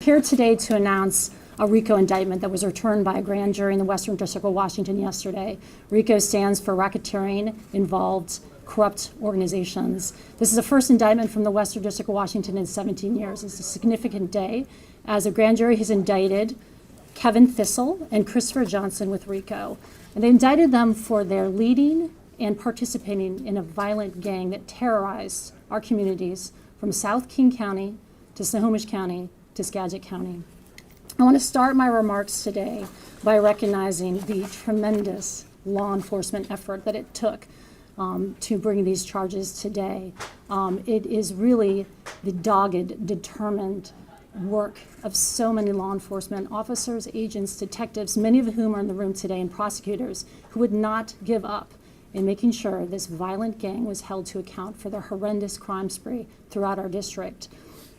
Here today to announce a RICO indictment that was returned by a grand jury in the Western District of Washington yesterday. RICO stands for Racketeering Involved Corrupt Organizations. This is the first indictment from the Western District of Washington in 17 years. It's a significant day as a grand jury has indicted Kevin Thistle and Christopher Johnson with RICO. And they indicted them for their leading and participating in a violent gang that terrorized our communities from South King County to Snohomish County to Skagit County. I want to start my remarks today by recognizing the tremendous law enforcement effort that it took to bring these charges today. It is really the dogged, determined work of so many law enforcement officers, agents, detectives, many of whom are in the room today, and prosecutors who would not give up in making sure this violent gang was held to account for their horrendous crime spree throughout our district.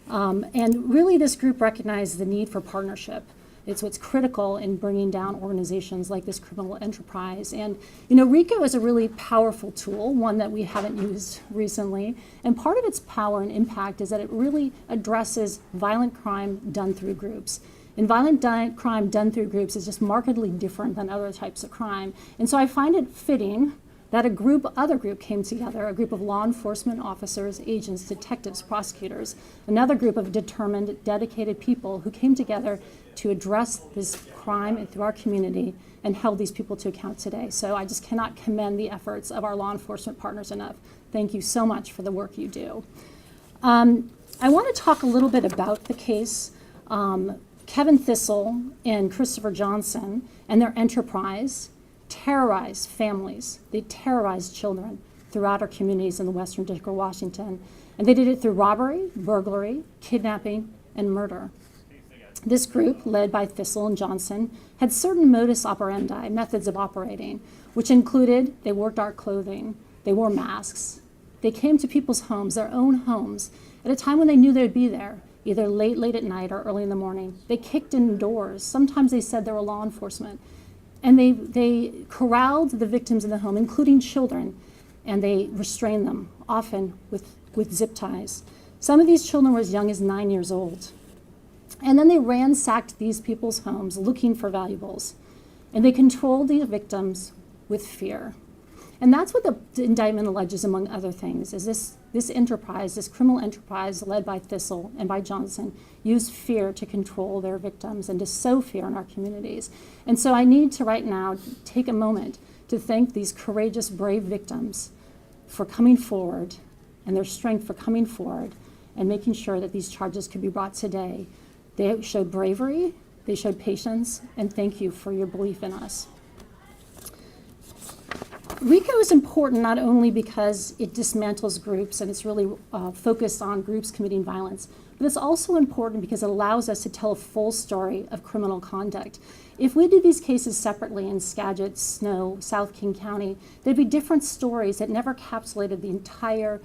And really this group recognized the need for partnership. It's what's critical in bringing down organizations like this criminal enterprise. And RICO is a really powerful tool, one that we haven't used recently. And part of its power and impact is that it really addresses violent crime done through groups. And violent crime done through groups is just markedly different than other types of crime. And so I find it fitting that other group came together, a group of law enforcement officers, agents, detectives, prosecutors, another group of determined, dedicated people who came together to address this crime through our community and held these people to account today. So I just cannot commend the efforts of our law enforcement partners enough. Thank you so much for the work you do. I want to talk a little bit about the case. Kevin Thistle and Christopher Johnson and their enterprise terrorized families. They terrorized children throughout our communities in the Western District of Washington. And they did it through robbery, burglary, kidnapping, and murder. This group, led by Thistle and Johnson, had certain modus operandi, methods of operating, which included they wore dark clothing, they wore masks, they came to people's homes, their own homes, at a time when they knew they'd be there, either late at night or early in the morning. They kicked in doors. Sometimes they said they were law enforcement. And they corralled the victims in the home, including children, and they restrained them, often with zip ties. Some of these children were as young as 9 years old. And then they ransacked these people's homes looking for valuables. And they controlled the victims with fear. And that's what the indictment alleges, among other things, is this enterprise, this criminal enterprise led by Thistle and by Johnson, used fear to control their victims and to sow fear in our communities. And so I need to right now take a moment to thank these courageous, brave victims for coming forward and their strength for coming forward and making sure that these charges could be brought today. They showed bravery, they showed patience, and thank you for your belief in us. RICO is important not only because it dismantles groups and it's really focused on groups committing violence, but it's also important because it allows us to tell a full story of criminal conduct. If we did these cases separately in Skagit, Snow, South King County, there'd be different stories that never encapsulated the entire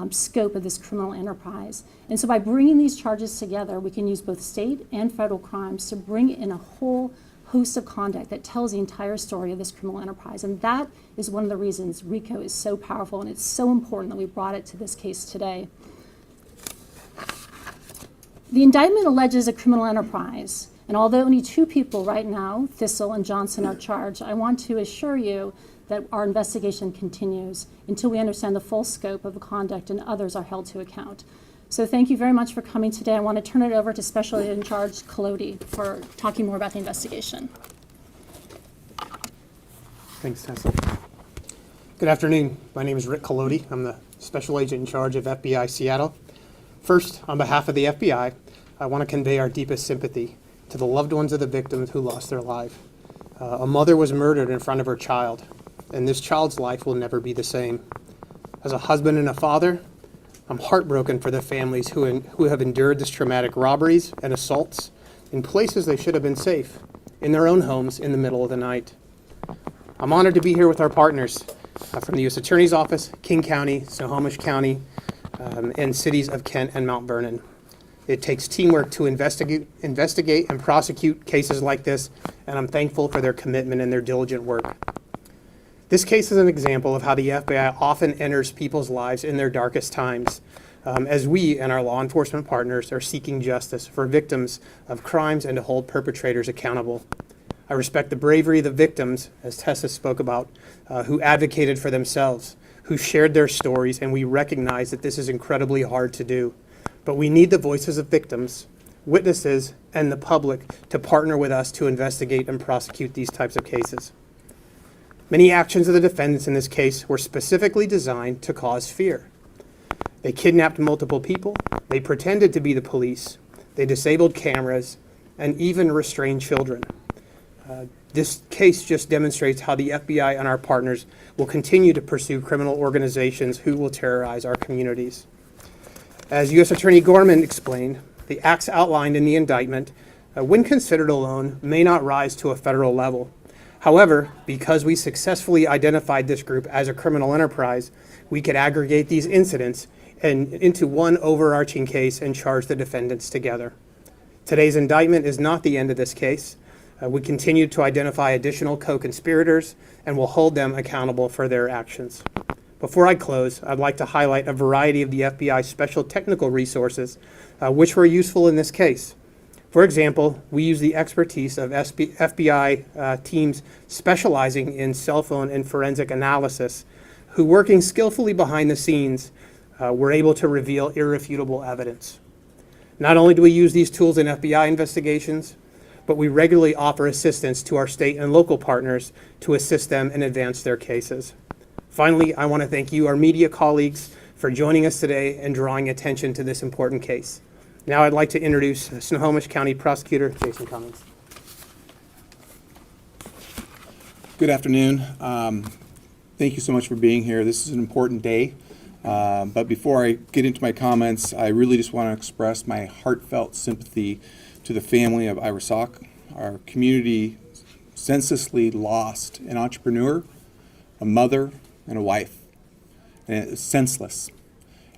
scope of this criminal enterprise. And so by bringing these charges together, we can use both state and federal crimes to bring in a whole host of conduct that tells the entire story of this criminal enterprise. And that is one of the reasons RICO is so powerful, and it's so important that we brought it to this case today. The indictment alleges a criminal enterprise, and although only 2 people right now, Thistle and Johnson, are charged, I want to assure you that our investigation continues until we understand the full scope of the conduct and others are held to account. So thank you very much for coming today. I want to turn it over to Special Agent in Charge Colodi for talking more about the investigation. Thanks, Tessa. Good afternoon. My name is Rick Colodi. I'm the Special Agent in Charge of FBI Seattle. First, on behalf of the FBI, I want to convey our deepest sympathy to the loved ones of the victims who lost their life. A mother was murdered in front of her child, and this child's life will never be the same. As a husband and a father, I'm heartbroken for the families who have endured this traumatic robberies and assaults in places they should have been safe, in their own homes in the middle of the night. I'm honored to be here with our partners from the U.S. Attorney's Office, King County, Snohomish County, and cities of Kent and Mount Vernon. It takes teamwork to investigate and prosecute cases like this, and I'm thankful for their commitment and their diligent work. This case is an example of how the FBI often enters people's lives in their darkest times. as we and our law enforcement partners are seeking justice for victims of crimes and to hold perpetrators accountable. I respect the bravery of the victims, as Tessa spoke about, who advocated for themselves, who shared their stories, and we recognize that this is incredibly hard to do. But we need the voices of victims, witnesses, and the public to partner with us to investigate and prosecute these types of cases. Many actions of the defendants in this case were specifically designed to cause fear. They kidnapped multiple people, they pretended to be the police, they disabled cameras, and even restrained children. This case just demonstrates how the FBI and our partners will continue to pursue criminal organizations who will terrorize our communities. As U.S. Attorney Gorman explained, the acts outlined in the indictment, when considered alone, may not rise to a federal level. However, because we successfully identified this group as a criminal enterprise, we could aggregate these incidents into one overarching case and charge the defendants together. Today's indictment is not the end of this case. We continue to identify additional co-conspirators and will hold them accountable for their actions. Before I close, I'd like to highlight a variety of the FBI's special technical resources which were useful in this case. For example, we use the expertise of FBI teams specializing in cell phone and forensic analysis, who, working skillfully behind the scenes, were able to reveal irrefutable evidence. Not only do we use these tools in FBI investigations, but we regularly offer assistance to our state and local partners to assist them and advance their cases. Finally, I want to thank you, our media colleagues, for joining us today and drawing attention to this important case. Now I'd like to introduce Snohomish County Prosecutor Jason Cummings. Good afternoon. Thank you so much for being here. This is an important day. But before I get into my comments, I really just want to express my heartfelt sympathy to the family of Ira Sock. Our community senselessly lost an entrepreneur, a mother, and a wife. And it was senseless.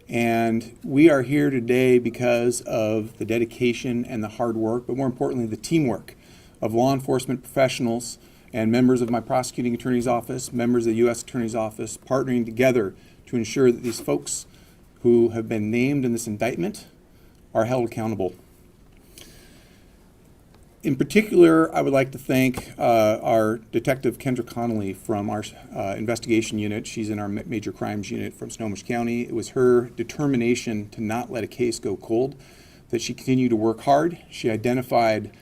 And we are here today because of the dedication and the hard work, but more importantly, the teamwork of law enforcement professionals and members of my prosecuting attorney's office, members of the U.S. Attorney's Office, partnering together to ensure that these folks who have been named in this indictment are held accountable. In particular, I would like to thank our Detective Kendra Connolly from our investigation unit. She's in our major crimes unit from Snohomish County. It was her determination to not let a case go cold that she continued to work hard. She identified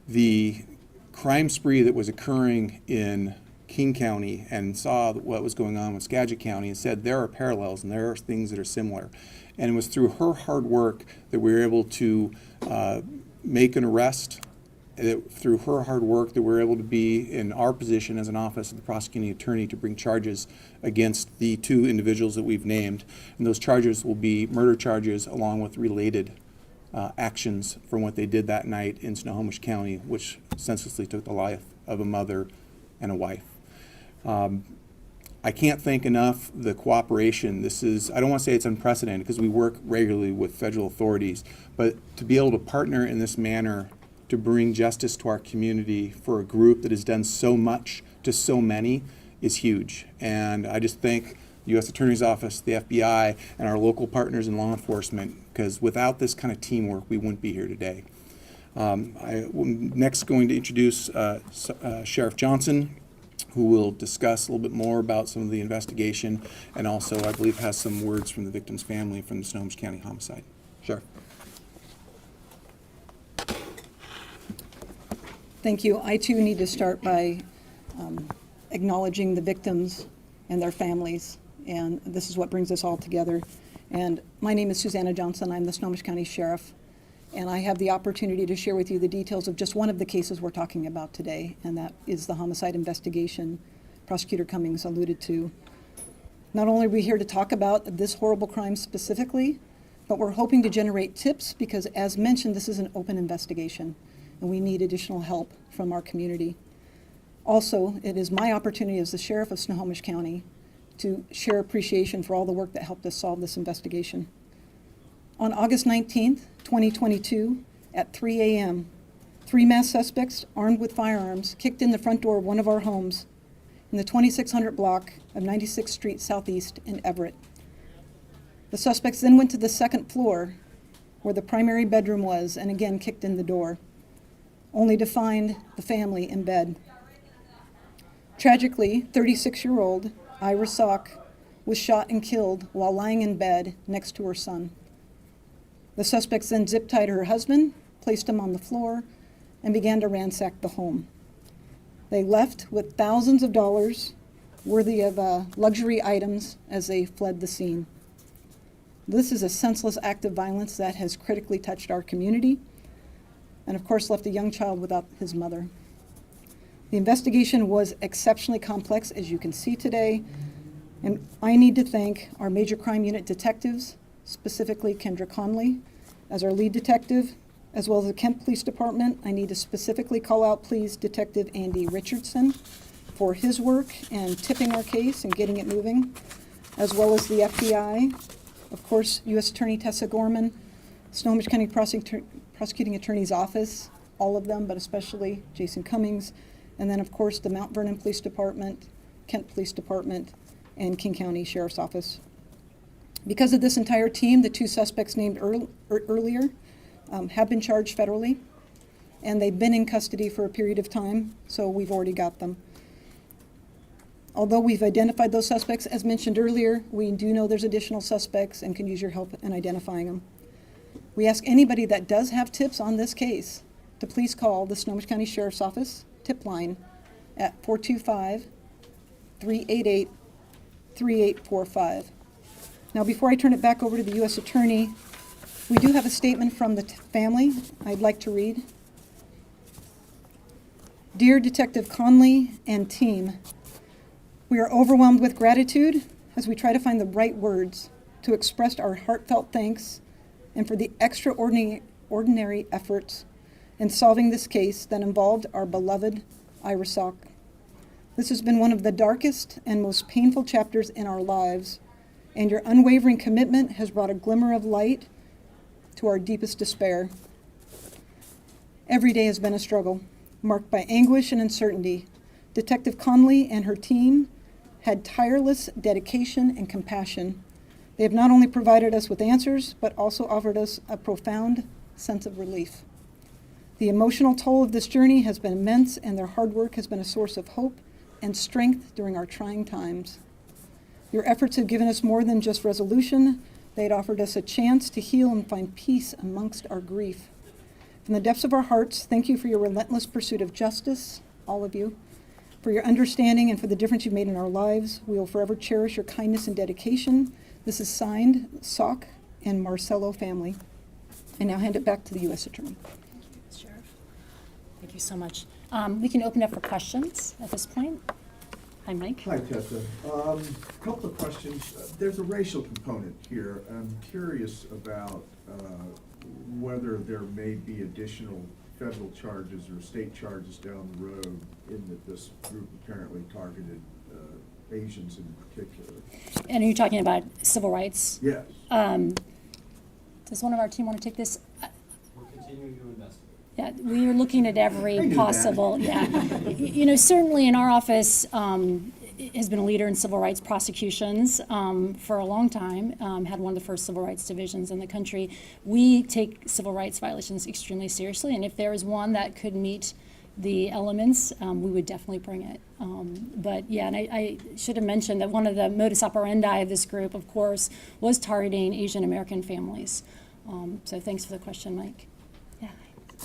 the crime spree that was occurring in King County and saw what was going on with Skagit County and said there are parallels and there are things that are similar. And it was through her hard work that we were able to make an arrest. Through her hard work that we're able to be in our position as an office of the prosecuting attorney to bring charges against the two individuals that we've named. And those charges will be murder charges along with related actions from what they did that night in Snohomish County, which senselessly took the life of a mother and a wife. I can't thank enough the cooperation. This is, I don't want to say it's unprecedented because we work regularly with federal authorities, but to be able to partner in this manner to bring justice to our community for a group that has done so much to so many is huge. And I just thank the U.S. Attorney's Office, the FBI, and our local partners in law enforcement, because without this kind of teamwork, we wouldn't be here today. I'm next going to introduce Sheriff Johnson, who will discuss a little bit more about some of the investigation, and also, I believe, has some words from the victim's family from the Snohomish County homicide. Sheriff. Thank you. I too need to start by acknowledging the victims and their families, and this is what brings us all together. And my name is Susanna Johnson. I'm the Snohomish County Sheriff, and I have the opportunity to share with you the details of just one of the cases we're talking about today, and that is the homicide investigation Prosecutor Cummings alluded to. Not only are we here to talk about this horrible crime specifically, but we're hoping to generate tips because, as mentioned, this is an open investigation, and we need additional help from our community. Also, it is my opportunity as the Sheriff of Snohomish County to share appreciation for all the work that helped us solve this investigation. On August 19th, 2022, at 3 a.m., 3 masked suspects armed with firearms kicked in the front door of one of our homes in the 2600 block of 96th Street Southeast in Everett. The suspects then went to the second floor where the primary bedroom was and again kicked in the door, only to find the family in bed. Tragically, 36-year-old Ira Sock was shot and killed while lying in bed next to her son. The suspects then zip-tied her husband, placed him on the floor, and began to ransack the home. They left with thousands of dollars worthy of luxury items as they fled the scene. This is a senseless act of violence that has critically touched our community and, of course, left a young child without his mother. The investigation was exceptionally complex, as you can see today, and I need to thank our Major Crime Unit detectives, specifically Kendra Conley as our lead detective, as well as the Kent Police Department. I need to specifically call out, please, Detective Andy Richardson for his work and tipping our case and getting it moving, as well as the FBI, of course, U.S. Attorney Tessa Gorman, Snohomish County Prosecuting Attorney's Office, all of them, but especially Jason Cummings, and then, of course, the Mount Vernon Police Department, Kent Police Department, and King County Sheriff's Office. Because of this entire team, the two suspects named earlier have been charged federally, and they've been in custody for a period of time, so we've already got them. Although we've identified those suspects, as mentioned earlier, we do know there's additional suspects and can use your help in identifying them. We ask anybody that does have tips on this case to please call the Snohomish County Sheriff's Office tip line at 425-388-3845. Now, before I turn it back over to the U.S. Attorney, we do have a statement from the family I'd like to read. Dear Detective Conley and team, we are overwhelmed with gratitude as we try to find the right words to express our heartfelt thanks and for the extraordinary efforts in solving this case that involved our beloved Ira Sock. This has been one of the darkest and most painful chapters in our lives, and your unwavering commitment has brought a glimmer of light to our deepest despair. Every day has been a struggle, marked by anguish and uncertainty. Detective Conley and her team had tireless dedication and compassion. They have not only provided us with answers, but also offered us a profound sense of relief. The emotional toll of this journey has been immense, and their hard work has been a source of hope and strength during our trying times. Your efforts have given us more than just resolution. They had offered us a chance to heal and find peace amongst our grief. From the depths of our hearts, thank you for your relentless pursuit of justice, all of you, for your understanding and for the difference you've made in our lives. We will forever cherish your kindness and dedication. This is signed, Sock and Marcello family. And now hand it back to the U.S. Attorney. Sheriff. Thank you so much. We can open up for questions at this point. Hi, Mike. Hi, Tessa. Couple of questions. There's a racial component here. I'm curious about whether there may be additional federal charges or state charges down the road in that this group apparently targeted Asians in particular. And are you talking about civil rights? Yes. Does one of our team want to take this? We're continuing to investigate. Yeah, we are looking at I every knew possible, yeah. You know, certainly in our office, has been a leader in civil rights prosecutions for a long time, had one of the first civil rights divisions in the country. We take civil rights violations extremely seriously, and if there is one that could meet the elements, we would definitely bring it. But yeah, and I should have mentioned that one of the modus operandi of this group, of course, was targeting Asian American families. So thanks for the question, Mike. Yeah.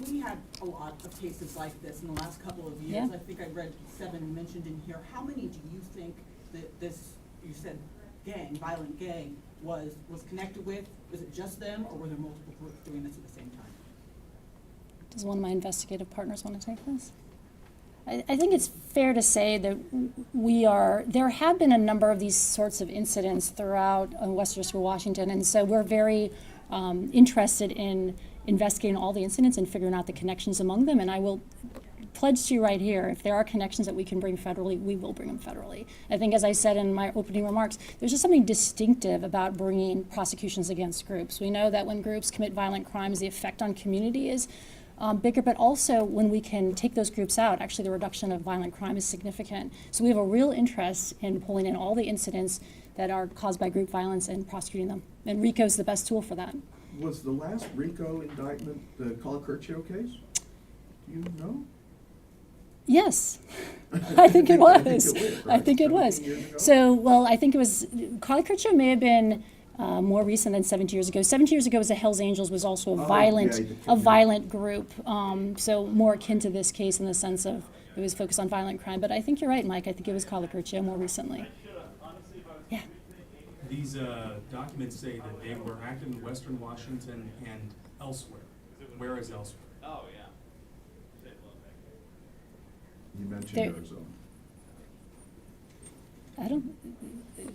We had a lot of cases like this in the last couple of years. Yeah. I think I read 7 mentioned in here. How many do you think that this, you said gang, violent gang, was connected with? Was it just them, or were there multiple groups doing this at the same time? Does one of my investigative partners want to take this? I think it's fair to say that there have been a number of these sorts of incidents throughout Western District of Washington, and so we're very interested in investigating all the incidents and figuring out the connections among them, and I will pledge to you right here, if there are connections that we can bring federally, we will bring them federally. I think, as I said in my opening remarks, there's just something distinctive about bringing prosecutions against groups. We know that when groups commit violent crimes, the effect on community is bigger, but also when we can take those groups out, actually the reduction of violent crime is significant. So we have a real interest in pulling in all the incidents that are caused by group violence and prosecuting them. And RICO is the best tool for that. Was the last RICO indictment the Colicurcio case? Do you know? Yes, I think it was. I right? think it was. 17 years ago? So, well, I think it was, Colicurcio may have been more recent than 17 years ago. 17 years ago was the Hells Angels, was also a Oh, violent, yeah, a violent group. So more akin to this case in the sense of it was focused on violent crime. But I think you're right, Mike. I think it was Colicurcio more recently. Yeah. These documents say that they were active in Western Washington and elsewhere. Where is elsewhere? You mentioned There- Arizona.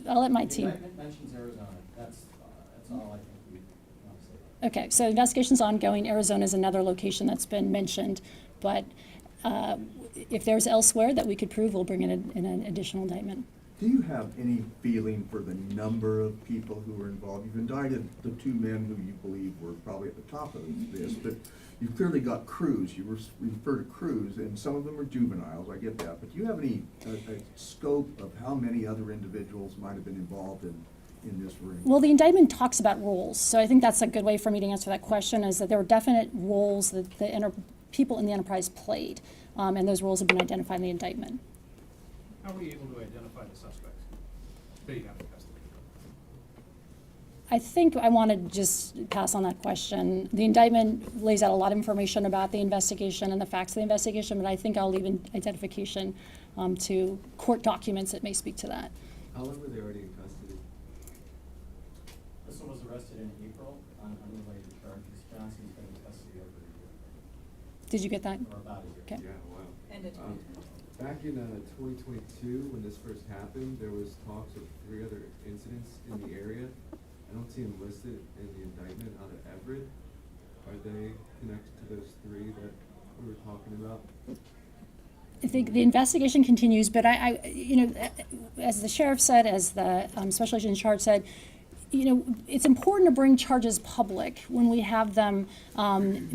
I'll let my The team. indictment mentions Arizona. That's all I think we want to say about it. Okay, so investigation's ongoing. Arizona is another location that's been mentioned, but if there's elsewhere that we could prove, we'll bring in an additional indictment. Do you have any feeling for the number of people who were involved? You've indicted the two men who you believe were probably at the top of this, but you've clearly got crews. You refer to crews, and some of them are juveniles, I get that. But do you have any a scope of how many other individuals might have been involved in this ring? Well, the indictment talks about roles, so I think that's a good way for me to answer that question, is that there were definite roles that the people in the enterprise played, and those roles have been identified in the indictment. How were you able to identify the suspects that you have in custody? I think I want to just pass on that question. The indictment lays out a lot of information about the investigation and the facts of the investigation, but I think I'll leave identification to court documents that may speak to that. How long were they already in custody? This one was arrested in April on unrelated charges. Johnson's been in custody over a year, Did you get that? or about a year. Okay. Yeah, wow. End of Um, Back in 2022, when this first happened, there was talks of 3 other incidents in the area. I don't see them listed in the indictment out of Everett. Are they connected to those 3 that we were talking about? I think the investigation continues, but as the sheriff said, as the special agent in charge said, it's important to bring charges public when we have them,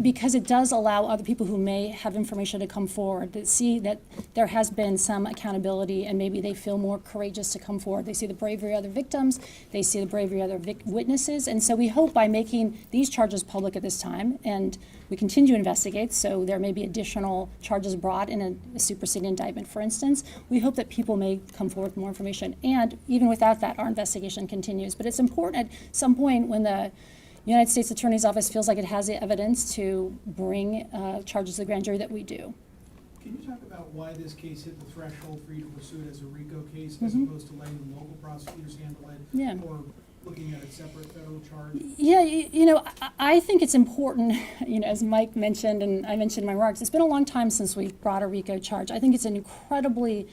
because it does allow other people who may have information to come forward, to see that there has been some accountability, and maybe they feel more courageous to come forward. They see the bravery of other victims, they see the bravery of other witnesses, and so we hope by making these charges public at this time, and we continue to investigate, so there may be additional charges brought in a superseding indictment, for instance. We hope that people may come forward with more information, and even without that, our investigation continues. But it's important at some point when the United States Attorney's Office feels like it has the evidence to bring charges to the grand jury that we do. Can you talk about why this case hit the threshold for you to pursue it as a RICO case as opposed to letting the local prosecutors handle it? Yeah. Or looking at a separate federal charge? Yeah, I think it's important, as Mike mentioned and I mentioned in my remarks, it's been a long time since we brought a RICO charge. I think it's an incredibly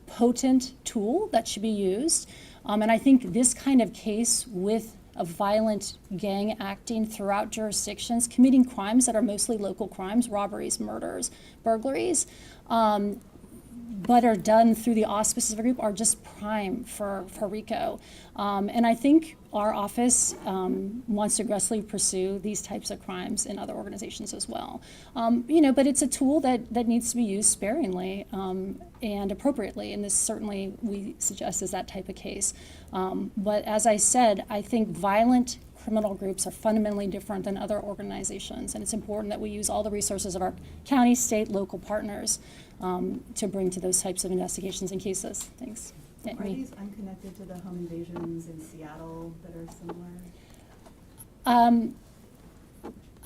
potent tool that should be used. And I think this kind of case with a violent gang acting throughout jurisdictions, committing crimes that are mostly local crimes, robberies, murders, burglaries, but are done through the auspices of a group, are just prime for RICO. And I think our office wants to aggressively pursue these types of crimes in other organizations as well. But it's a tool that needs to be used sparingly and appropriately, and this certainly we suggest is that type of case. But as I said, I think violent criminal groups are fundamentally different than other organizations, and it's important that we use all the resources of our county, state, local partners to bring to those types of investigations and cases. Thanks. Yeah, Are me. these unconnected to the home invasions in Seattle that are similar?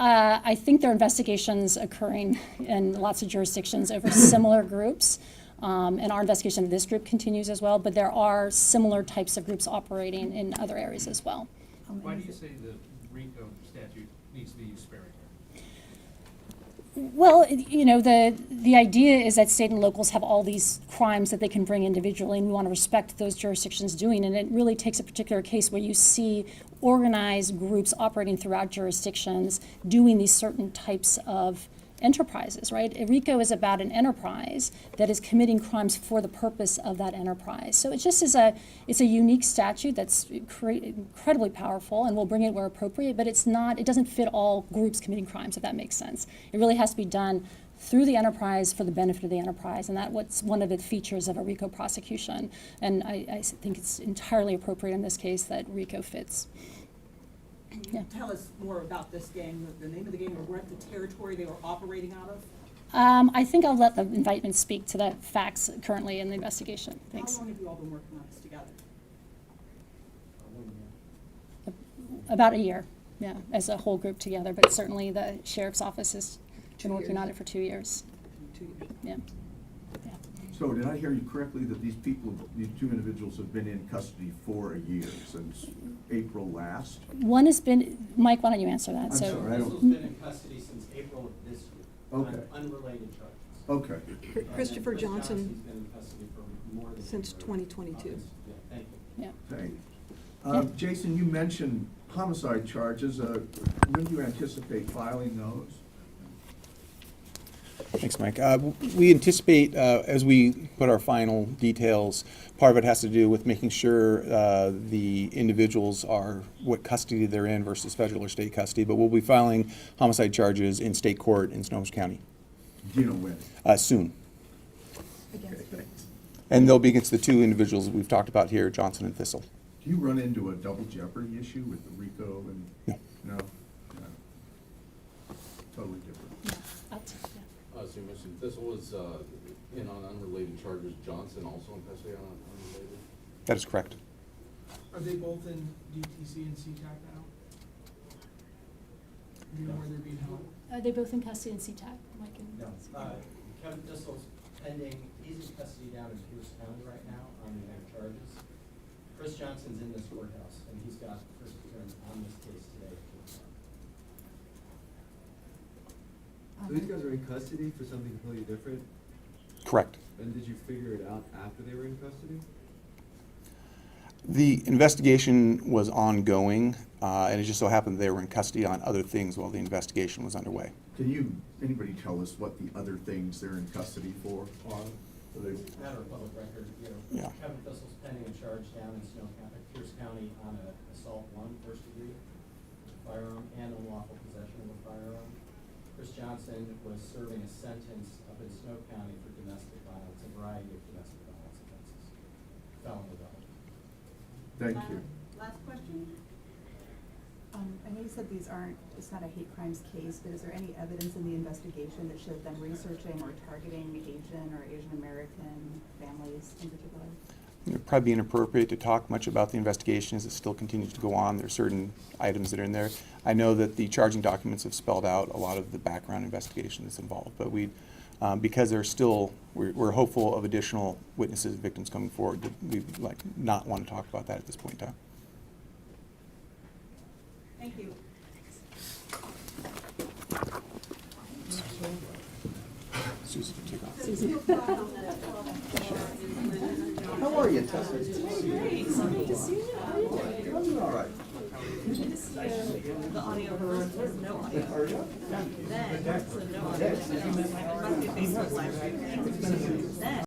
I think there are investigations occurring in lots of jurisdictions over similar groups, and our investigation of this group continues as well, but there are similar types of groups operating in other areas as well. Why do you say the RICO statute needs to be used sparingly? Well, the idea is that state and locals have all these crimes that they can bring individually, and we want to respect those jurisdictions doing, and it really takes a particular case where you see organized groups operating throughout jurisdictions doing these certain types of enterprises, right? RICO is about an enterprise that is committing crimes for the purpose of that enterprise. So it just is it's a unique statute that's incredibly powerful, and we'll bring it where appropriate, but it doesn't fit all groups committing crimes, if that makes sense. It really has to be done through the enterprise for the benefit of the enterprise, and that's what's one of the features of a RICO prosecution. And I think it's entirely appropriate in this case that RICO fits. Can you Yeah. tell us more about this gang, the name of the gang, or what the territory they were operating out of? I think I'll let the indictment speak to the facts currently in the investigation. Thanks. How long have you all been working on this together? About a year, yeah, as a whole group together, but certainly the sheriff's office has been 2 working years. on it for 2 years. 2 years. Yeah. Yeah. So did I hear you correctly that these people, these two individuals have been in custody for a year, since April last? One has been, Mike, why don't you answer that? I'm So, sorry, I This don't- has been in custody since April of this year. Okay. On unrelated charges. Okay. And then Christopher Chris Johnson Johnson's been in custody for more than. since a year. 2022. Yeah, thank you. yeah. Thank you. Yeah. Jason, you mentioned homicide charges. When do you anticipate filing those? Thanks, Mike. We anticipate, as we put our final details, part of it has to do with making sure the individuals are what custody they're in versus federal or state custody, but we'll be filing homicide charges in state court in Snohomish County Do you know when? soon. Okay, thanks. And they'll be against the two individuals that we've talked about here, Johnson and Thistle. Do you run into a double jeopardy issue with the RICO and? No. No? No. Totally different. So you mentioned Thistle was in on unrelated charges, Johnson also in custody on unrelated? That is correct. Are they both in DTC and CTAC now? Do you know where they're being held? Are they both in custody in CTAC, Mike and? No, Kevin Thistle's pending, he's in custody down in Pierce County right now on the other charges. Chris Johnson's in this courthouse, and he's got first appearance on this case today. So these guys are in custody for something completely different, Correct. and did you figure it out after they were in custody? The investigation was ongoing, and it just so happened they were in custody on other things while the investigation was underway. Can anybody tell us what the other things they're in custody for are? So they- Matter of public record, Yeah. Kevin Thistle's pending a charge down in Pierce County on a assault first degree, firearm, and unlawful possession of a firearm. Chris Johnson was serving a sentence up in Snow County for domestic violence, a variety of domestic violence offenses, felony level. Thank you. Last question? I know you said it's not a hate crimes case, but is there any evidence in the investigation that showed them researching or targeting Asian or Asian American families in particular? It would probably be inappropriate to talk much about the investigation as it still continues to go on. There are certain items that are in there. I know that the charging documents have spelled out a lot of the background investigation that's involved, but because we're hopeful of additional witnesses and victims coming forward, we'd not want to talk about that at this point in time. Thank you. Susan, take off. How are you, Tessa? I'm all right. The audio was no audio. Then, so no audio. Must be Facebook live stream. Then.